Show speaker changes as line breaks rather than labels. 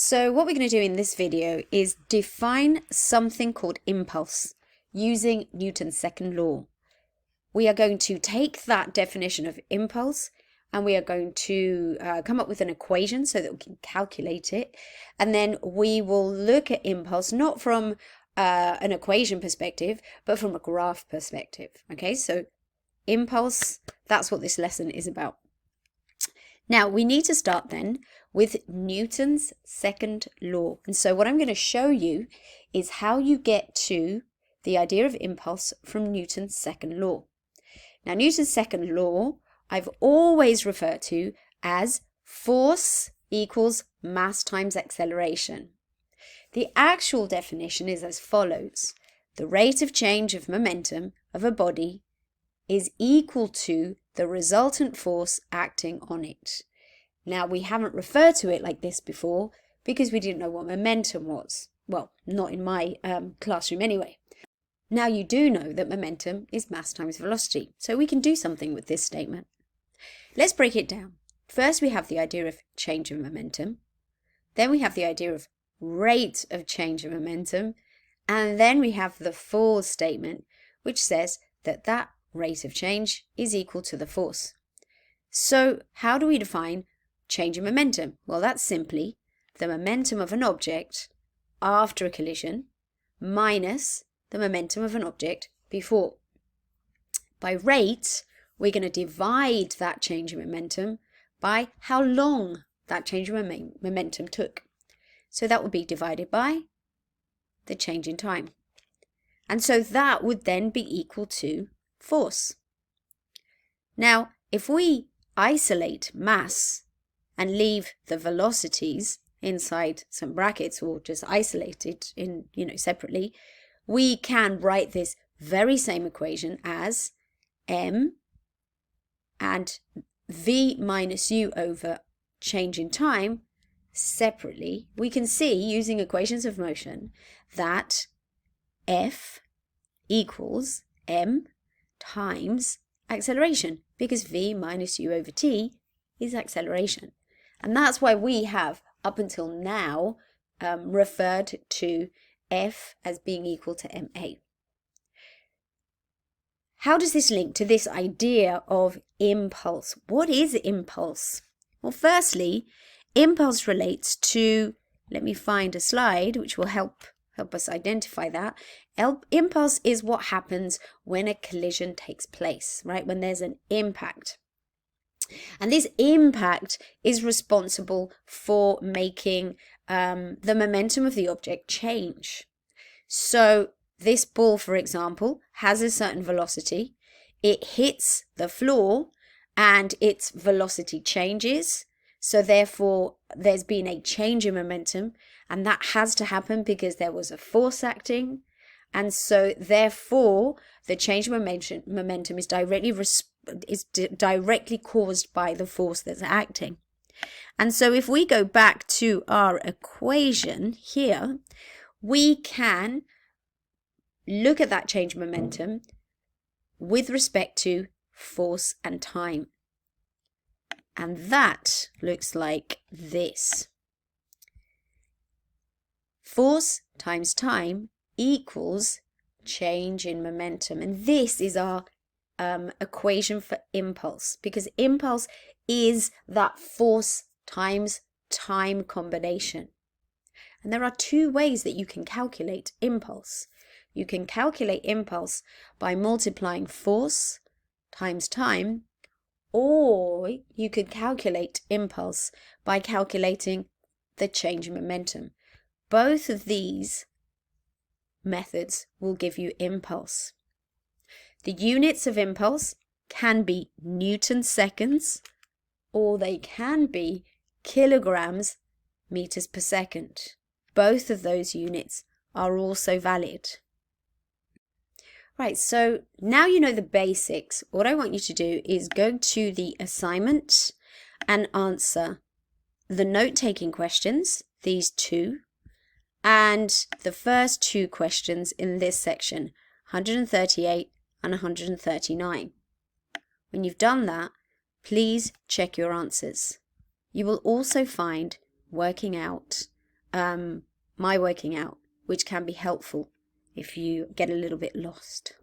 So what we're going to do in this video is define something called impulse using Newton's second law. We are going to take that definition of impulse and we are going to come up with an equation so that we can calculate it. And then we will look at impulse not from an equation perspective, but from a graph perspective. Okay, so impulse, that's what this lesson is about. Now, we need to start then with Newton's second law. And so what I'm going to show you is how you get to the idea of impulse from Newton's second law. Now, Newton's second law, I've always referred to as force equals mass times acceleration. The actual definition is as follows. The rate of change of momentum of a body is equal to the resultant force acting on it. Now, we haven't referred to it like this before because we didn't know what momentum was. Well, not in my classroom anyway. Now you do know that momentum is mass times velocity, so we can do something with this statement. Let's break it down. First, we have the idea of change of momentum. Then we have the idea of rate of change of momentum. And then we have the force statement, which says that that rate of change is equal to the force. So how do we define change of momentum? Well, that's simply the momentum of an object after a collision minus the momentum of an object before. By rate, we're going to divide that change of momentum by how long that change of momentum took. So that would be divided by the change in time. And so that would then be equal to force. Now, if we isolate mass and leave the velocities inside some brackets or just isolate it in, separately, we can write this very same equation as m and v minus u over change in time separately. We can see using equations of motion that F equals m times acceleration because v minus u over t is acceleration. And that's why we have up until now referred to F as being equal to ma. How does this link to this idea of impulse? What is impulse? Well, firstly, impulse relates to, let me find a slide which will help us identify that. Impulse is what happens when a collision takes place, right? When there's an impact. And this impact is responsible for making the momentum of the object change. So this ball, for example, has a certain velocity. It hits the floor and its velocity changes. So therefore, there's been a change in momentum, and that has to happen because there was a force acting. And so therefore, the change in momentum is directly caused by the force that's acting. And so if we go back to our equation here, we can look at that change in momentum with respect to force and time. And that looks like this. Force times time equals change in momentum. And this is our equation for impulse, because impulse is that force times time combination. And there are two ways that you can calculate impulse. You can calculate impulse by multiplying force times time, or you could calculate impulse by calculating the change in momentum. Both of these methods will give you impulse. The units of impulse can be Newton seconds, or they can be kilograms meters per second. Both of those units are also valid. Right, so now you know the basics. What I want you to do is go to the assignment and answer the note-taking questions, these two, and the first two questions in this section, 138 and 139. When you've done that, please check your answers. You will also find working out my working out, which can be helpful if you get a little bit lost.